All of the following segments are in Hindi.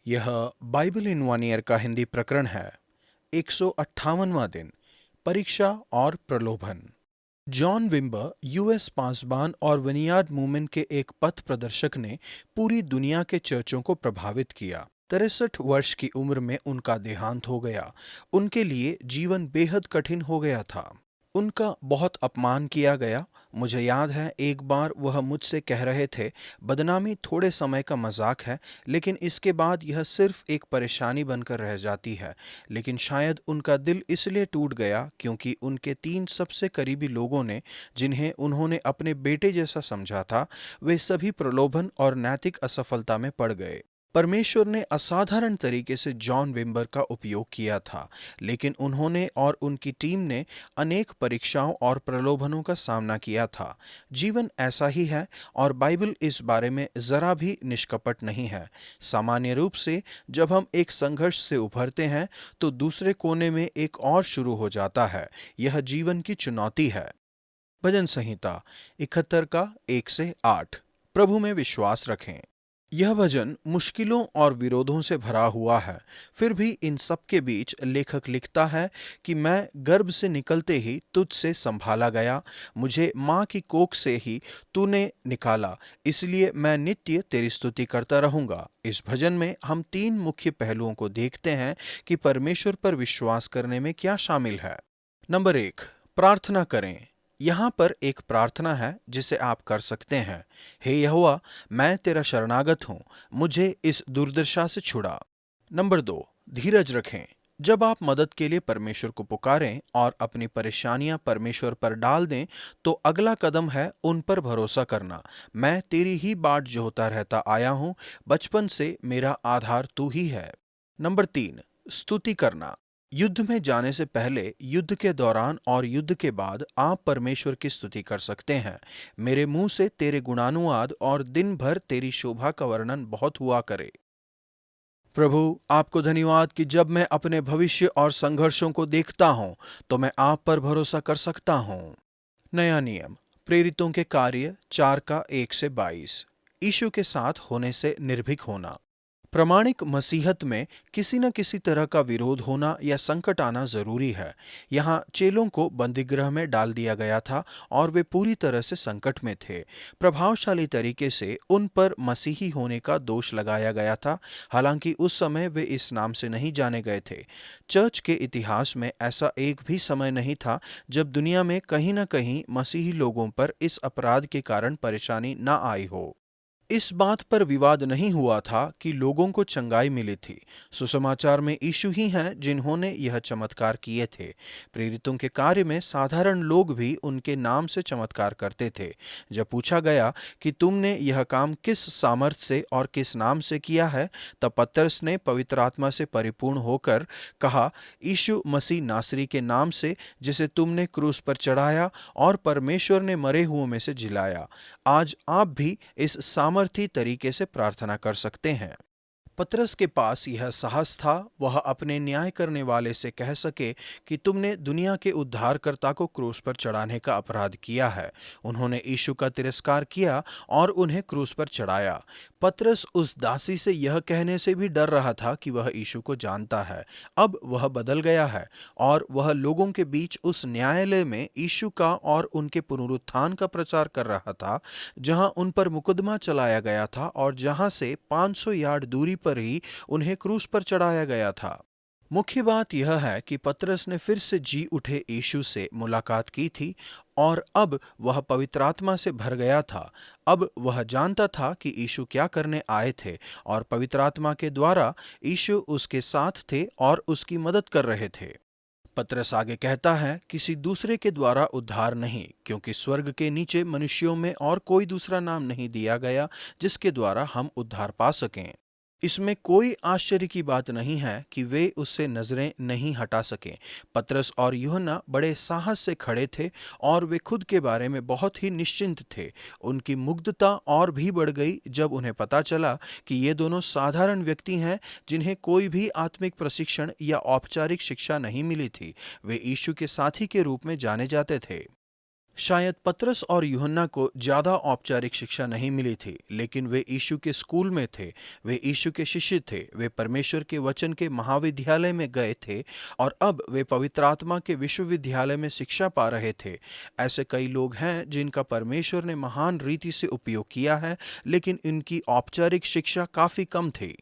यह बाइबल इन वन ईयर का हिंदी प्रकरण है। 158वां दिन, परीक्षा और प्रलोभन। जॉन विम्बर यूएस पासबान और विनयार्ड मूवमेंट के एक पथ प्रदर्शक ने पूरी दुनिया के चर्चों को प्रभावित किया। 63 वर्ष की उम्र में उनका देहांत हो गया। उनके लिए जीवन बेहद कठिन हो गया था। उनका बहुत अपमान किया गया। मुझे याद है, एक बार वह मुझसे कह रहे थे, बदनामी थोड़े समय का मजाक है, लेकिन इसके बाद यह सिर्फ एक परेशानी बनकर रह जाती है। लेकिन शायद उनका दिल इसलिए टूट गया क्योंकि उनके 3 सबसे करीबी लोगों ने, जिन्हें उन्होंने अपने बेटे जैसा समझा था, वे सभी प्रलोभन और नैतिक असफलता में पड़ गए। परमेश्वर ने असाधारण तरीके से जॉन विम्बर का उपयोग किया था, लेकिन उन्होंने और उनकी टीम ने अनेक परीक्षाओं और प्रलोभनों का सामना किया था। जीवन ऐसा ही है और बाइबल इस बारे में जरा भी निष्कपट नहीं है। सामान्य रूप से जब हम एक संघर्ष से उभरते हैं तो दूसरे कोने में एक और शुरू हो जाता है। यह जीवन की चुनौती है। भजन संहिता 71 का 1 से 8। प्रभु में विश्वास रखें। यह भजन मुश्किलों और विरोधों से भरा हुआ है। फिर भी इन सब के बीच लेखक लिखता है कि मैं गर्भ से निकलते ही तुझ से संभाला गया, मुझे माँ की कोख से ही तूने निकाला, इसलिए मैं नित्य तेरी स्तुति करता रहूंगा। इस भजन में हम 3 मुख्य पहलुओं को देखते हैं कि परमेश्वर पर विश्वास करने में क्या शामिल है। नंबर 1, प्रार्थना करें। यहाँ पर एक प्रार्थना है जिसे आप कर सकते हैं। हे यहोवा, मैं तेरा शरणागत हूँ, मुझे इस दुर्दशा से छुड़ा। नंबर 2, धीरज रखें। जब आप मदद के लिए परमेश्वर को पुकारें और अपनी परेशानियां परमेश्वर पर डाल दें, तो अगला कदम है उन पर भरोसा करना। मैं तेरी ही बाट जोहता रहता आया हूँ, बचपन से मेरा आधार तू ही है। नंबर 3, स्तुति करना। युद्ध में जाने से पहले, युद्ध के दौरान और युद्ध के बाद आप परमेश्वर की स्तुति कर सकते हैं। मेरे मुंह से तेरे गुणानुवाद और दिन भर तेरी शोभा का वर्णन बहुत हुआ करे। प्रभु, आपको धन्यवाद कि जब मैं अपने भविष्य और संघर्षों को देखता हूं, तो मैं आप पर भरोसा कर सकता हूं। नया नियम, प्रेरितों के कार्य 4 का 1 से 22। यीशु के साथ होने से निर्भीक होना। प्रामाणिक मसीहत में किसी न किसी तरह का विरोध होना या संकट आना जरूरी है। यहाँ चेलों को बंदीगृह में डाल दिया गया था और वे पूरी तरह से संकट में थे। प्रभावशाली तरीके से उन पर मसीही होने का दोष लगाया गया था, हालांकि उस समय वे इस नाम से नहीं जाने गए थे। चर्च के इतिहास में ऐसा एक भी समय नहीं था जब दुनिया में कहीं न कहीं मसीही लोगों पर इस अपराध के कारण परेशानी न आई हो। इस बात पर विवाद नहीं हुआ था कि लोगों को चंगाई मिली थी। सुसमाचार में यीशु ही हैं जिन्होंने यह चमत्कार किए थे। प्रेरितों के कार्य में साधारण लोग भी उनके नाम से चमत्कार करते थे। जब पूछा गया कि तुमने यह काम किस सामर्थ्य से और किस नाम से किया है, तब पतरस ने पवित्र आत्मा से परिपूर्ण होकर कहा, यीशु मसीह नासरी के नाम से, जिसे तुमने क्रूस पर चढ़ाया और परमेश्वर ने मरे हुओं में से जिलाया। आज आप भी इस सामर्थी तरीके से प्रार्थना कर सकते हैं। पतरस के पास यह साहस था, वह अपने न्याय करने वाले से कह सके कि तुमने दुनिया के उद्धारकर्ता को क्रूस पर चढ़ाने का अपराध किया है। उन्होंने यीशु का तिरस्कार किया और उन्हें क्रूस पर चढ़ाया। पतरस उस दासी से यह कहने से भी डर रहा था कि वह यीशु को जानता है। अब वह बदल गया है और वह लोगों के बीच उस न्यायालय में यीशु का और उनके पुनरुत्थान का प्रचार कर रहा था, जहां उन पर मुकदमा चलाया गया था और जहां से 500 यार्ड दूरी पर ही उन्हें क्रूस पर चढ़ाया गया था। मुख्य बात यह है कि पतरस ने फिर से जी उठे यीशु से मुलाकात की थी और अब वह पवित्र आत्मा से भर गया था। अब वह जानता था कि यीशु क्या करने आए थे और पवित्र आत्मा के द्वारा यीशु उसके साथ थे और उसकी मदद कर रहे थे। पतरस आगे कहता है, किसी दूसरे के द्वारा उद्धार नहीं, क्योंकि स्वर्ग के नीचे मनुष्यों में और कोई दूसरा नाम नहीं दिया गया जिसके द्वारा हम उद्धार पा सकें। इसमें कोई आश्चर्य की बात नहीं है कि वे उससे नजरें नहीं हटा सके। पतरस और यूहन्ना बड़े साहस से खड़े थे और वे खुद के बारे में बहुत ही निश्चिंत थे। उनकी मुग्धता और भी बढ़ गई जब उन्हें पता चला कि ये दोनों साधारण व्यक्ति हैं जिन्हें कोई भी आत्मिक प्रशिक्षण या औपचारिक शिक्षा नहीं मिली थी। वे यीशु के साथी के रूप में जाने जाते थे। शायद पतरस और यूहन्ना को ज्यादा औपचारिक शिक्षा नहीं मिली थी, लेकिन वे यीशु के स्कूल में थे, वे यीशु के शिष्य थे, वे परमेश्वर के वचन के महाविद्यालय में गए थे और अब वे पवित्र आत्मा के विश्वविद्यालय में शिक्षा पा रहे थे। ऐसे कई लोग हैं जिनका परमेश्वर ने महान रीति से उपयोग किया है, लेकिन इनकी औपचारिक शिक्षा काफी कम थी।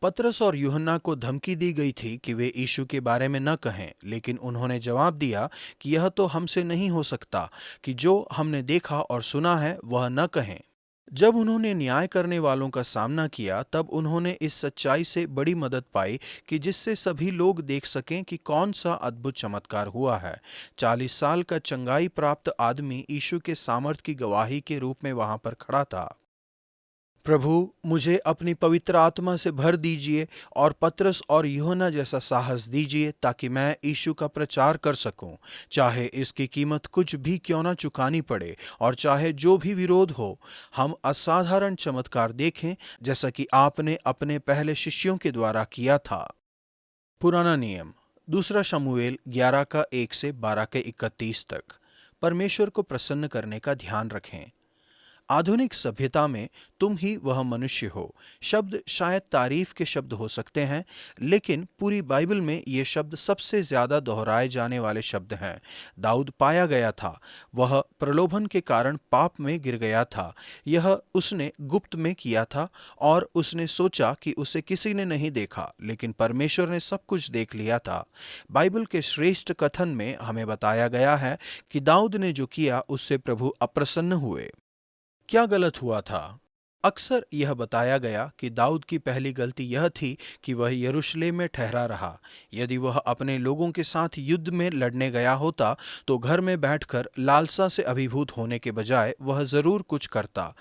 पतरस और यूहन्ना को धमकी दी गई थी कि वे यीशु के बारे में न कहें, लेकिन उन्होंने जवाब दिया कि यह तो हमसे नहीं हो सकता कि जो हमने देखा और सुना है वह न कहें। जब उन्होंने न्याय करने वालों का सामना किया, तब उन्होंने इस सच्चाई से बड़ी मदद पाई कि जिससे सभी लोग देख सकें कि कौन सा अद्भुत चमत्कार हुआ है। 40 साल का चंगाई प्राप्त आदमी यीशु के सामर्थ की गवाही के रूप में वहां पर खड़ा था। प्रभु, मुझे अपनी पवित्र आत्मा से भर दीजिए और पतरस और यूहन्ना जैसा साहस दीजिए ताकि मैं यीशु का प्रचार कर सकूं, चाहे इसकी कीमत कुछ भी क्यों ना चुकानी पड़े और चाहे जो भी विरोध हो। हम असाधारण चमत्कार देखें जैसा कि आपने अपने पहले शिष्यों के द्वारा किया था। पुराना नियम, दूसरा शमूएल 11 का 1 से 12 के 31 तक। परमेश्वर को प्रसन्न करने का ध्यान रखें। आधुनिक सभ्यता में तुम ही वह मनुष्य हो शब्द शायद तारीफ के शब्द हो सकते हैं, लेकिन पूरी बाइबल में ये शब्द सबसे ज्यादा दोहराए जाने वाले शब्द हैं। दाऊद पाया गया था, वह प्रलोभन के कारण पाप में गिर गया था। यह उसने गुप्त में किया था और उसने सोचा कि उसे किसी ने नहीं देखा, लेकिन परमेश्वर ने सब कुछ देख लिया था। बाइबल के श्रेष्ठ कथन में हमें बताया गया है कि दाऊद ने जो किया उससे प्रभु अप्रसन्न हुए। क्या गलत हुआ था? अक्सर यह बताया गया कि दाऊद की पहली गलती यह थी कि वह यरूशलेम में ठहरा रहा। यदि वह अपने लोगों के साथ युद्ध में लड़ने गया होता तो घर में बैठकर लालसा से अभिभूत होने के बजाय वह जरूर कुछ करता।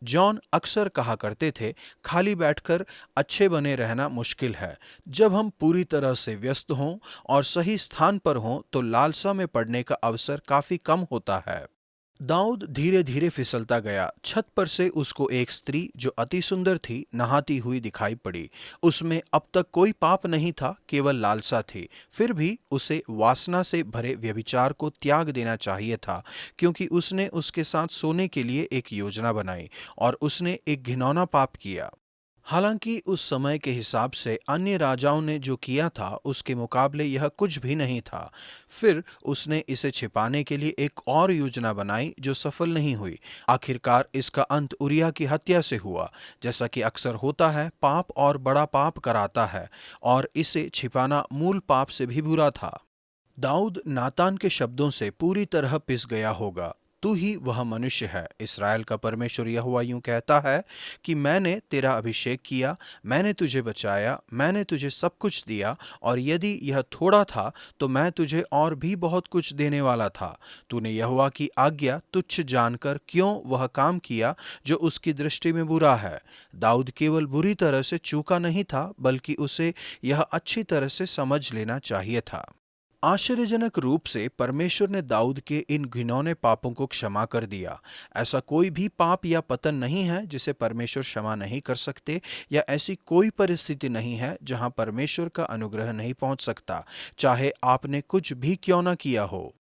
जॉन अक्सर कहा करते थे, खाली बैठकर अच्छे बने रहना मुश्किल है। जब हम पूरी तरह से व्यस्त हों और सही स्थान पर हों तो लालसा में पड़ने का अवसर काफी कम होता है। दाऊद धीरे धीरे फिसलता गया। छत पर से उसको एक स्त्री जो अति सुंदर थी नहाती हुई दिखाई पड़ी। उसमें अब तक कोई पाप नहीं था, केवल लालसा थी। फिर भी उसे वासना से भरे व्यभिचार को त्याग देना चाहिए था, क्योंकि उसने उसके साथ सोने के लिए एक योजना बनाई और उसने एक घिनौना पाप किया। हालांकि उस समय के हिसाब से अन्य राजाओं ने जो किया था उसके मुकाबले यह कुछ भी नहीं था। फिर उसने इसे छिपाने के लिए एक और योजना बनाई जो सफल नहीं हुई। आखिरकार इसका अंत उरिया की हत्या से हुआ। जैसा कि अक्सर होता है, पाप और बड़ा पाप कराता है और इसे छिपाना मूल पाप से भी बुरा था। दाऊद नातान के शब्दों से पूरी तरह पिस गया होगा। तू ही वह मनुष्य है। इस्राएल का परमेश्वर यहोवा यूं कहता है कि मैंने तेरा अभिषेक किया, मैंने तुझे बचाया, मैंने तुझे सब कुछ दिया और यदि यह थोड़ा था तो मैं तुझे और भी बहुत कुछ देने वाला था। तूने यहोवा की आज्ञा तुच्छ जानकर क्यों वह काम किया जो उसकी दृष्टि में बुरा है। दाऊद केवल बुरी तरह से चूका नहीं था, बल्कि उसे यह अच्छी तरह से समझ लेना चाहिए था। आश्चर्यजनक रूप से परमेश्वर ने दाऊद के इन घिनौने पापों को क्षमा कर दिया। ऐसा कोई भी पाप या पतन नहीं है जिसे परमेश्वर क्षमा नहीं कर सकते, या ऐसी कोई परिस्थिति नहीं है जहां परमेश्वर का अनुग्रह नहीं पहुंच सकता, चाहे आपने कुछ भी क्यों न किया हो।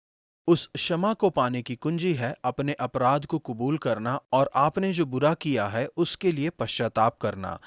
उस क्षमा को पाने की कुंजी है अपने अपराध को कबूल करना और आपने जो बुरा किया है उसके लिए पश्चाताप करना।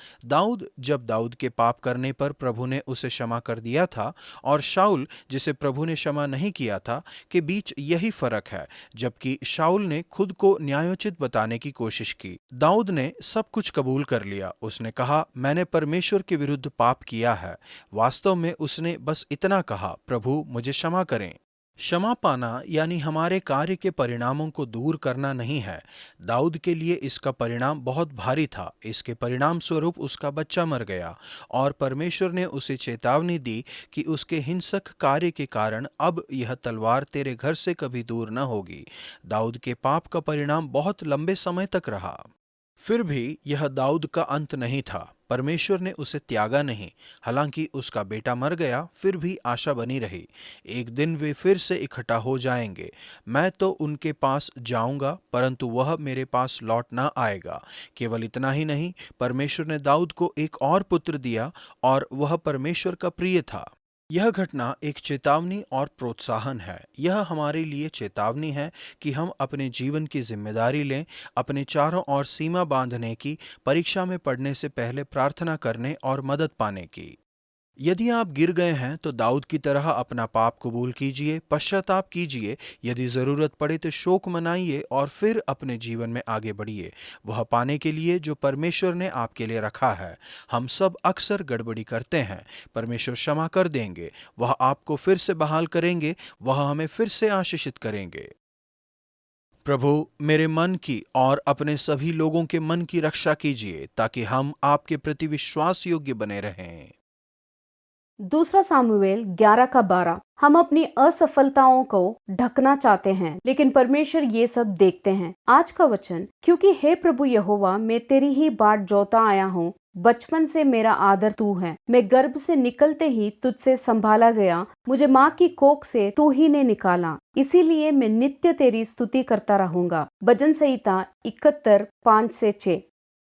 जब दाऊद के पाप करने पर प्रभु ने उसे क्षमा कर दिया था और शाऊल, जिसे प्रभु ने क्षमा नहीं किया था, के बीच यही फर्क है। जबकि शाऊल ने खुद को न्यायोचित बताने की कोशिश की, दाऊद ने सब कुछ कबूल कर लिया। उसने कहा, मैंने परमेश्वर के विरुद्ध पाप किया है। वास्तव में उसने बस इतना कहा, प्रभु मुझे क्षमा करें। क्षमा पाना यानी हमारे कार्य के परिणामों को दूर करना नहीं है। दाऊद के लिए इसका परिणाम बहुत भारी था। इसके परिणाम स्वरूप उसका बच्चा मर गया और परमेश्वर ने उसे चेतावनी दी कि उसके हिंसक कार्य के कारण अब यह तलवार तेरे घर से कभी दूर न होगी। दाऊद के पाप का परिणाम बहुत लंबे समय तक रहा। फिर भी यह दाऊद का अंत नहीं था। परमेश्वर ने उसे त्यागा नहीं। हालांकि उसका बेटा मर गया, फिर भी आशा बनी रही। एक दिन वे फिर से इकट्ठा हो जाएंगे। मैं तो उनके पास जाऊंगा, परंतु वह मेरे पास लौट ना आएगा। केवल इतना ही नहीं, परमेश्वर ने दाऊद को एक और पुत्र दिया और वह परमेश्वर का प्रिय था। यह घटना एक चेतावनी और प्रोत्साहन है। यह हमारे लिए चेतावनी है कि हम अपने जीवन की जिम्मेदारी लें, अपने चारों ओर सीमा बांधने की, परीक्षा में पढ़ने से पहले प्रार्थना करने और मदद पाने की। यदि आप गिर गए हैं तो दाऊद की तरह अपना पाप कबूल कीजिए, पश्चाताप कीजिए, यदि जरूरत पड़े तो शोक मनाइए और फिर अपने जीवन में आगे बढ़िए, वह पाने के लिए जो परमेश्वर ने आपके लिए रखा है। हम सब अक्सर गड़बड़ी करते हैं। परमेश्वर क्षमा कर देंगे, वह आपको फिर से बहाल करेंगे, वह हमें फिर से आशीषित करेंगे। प्रभु, मेरे मन की और अपने सभी लोगों के मन की रक्षा कीजिए ताकि हम आपके प्रति विश्वास योग्य बने रहें। दूसरा सामुएल 11 का 12। हम अपनी असफलताओं को ढकना चाहते हैं, लेकिन परमेश्वर ये सब देखते हैं। आज का वचन, क्योंकि हे प्रभु यहोवा, मैं तेरी ही बाट जोता आया हूँ। बचपन से मेरा आदर तू है। मैं गर्भ से निकलते ही तुझसे संभाला गया। मुझे माँ की कोख से तू ही ने निकाला। इसीलिए मैं नित्य तेरी स्तुति करता रहूंगा। भजन संहिता 71:5-6।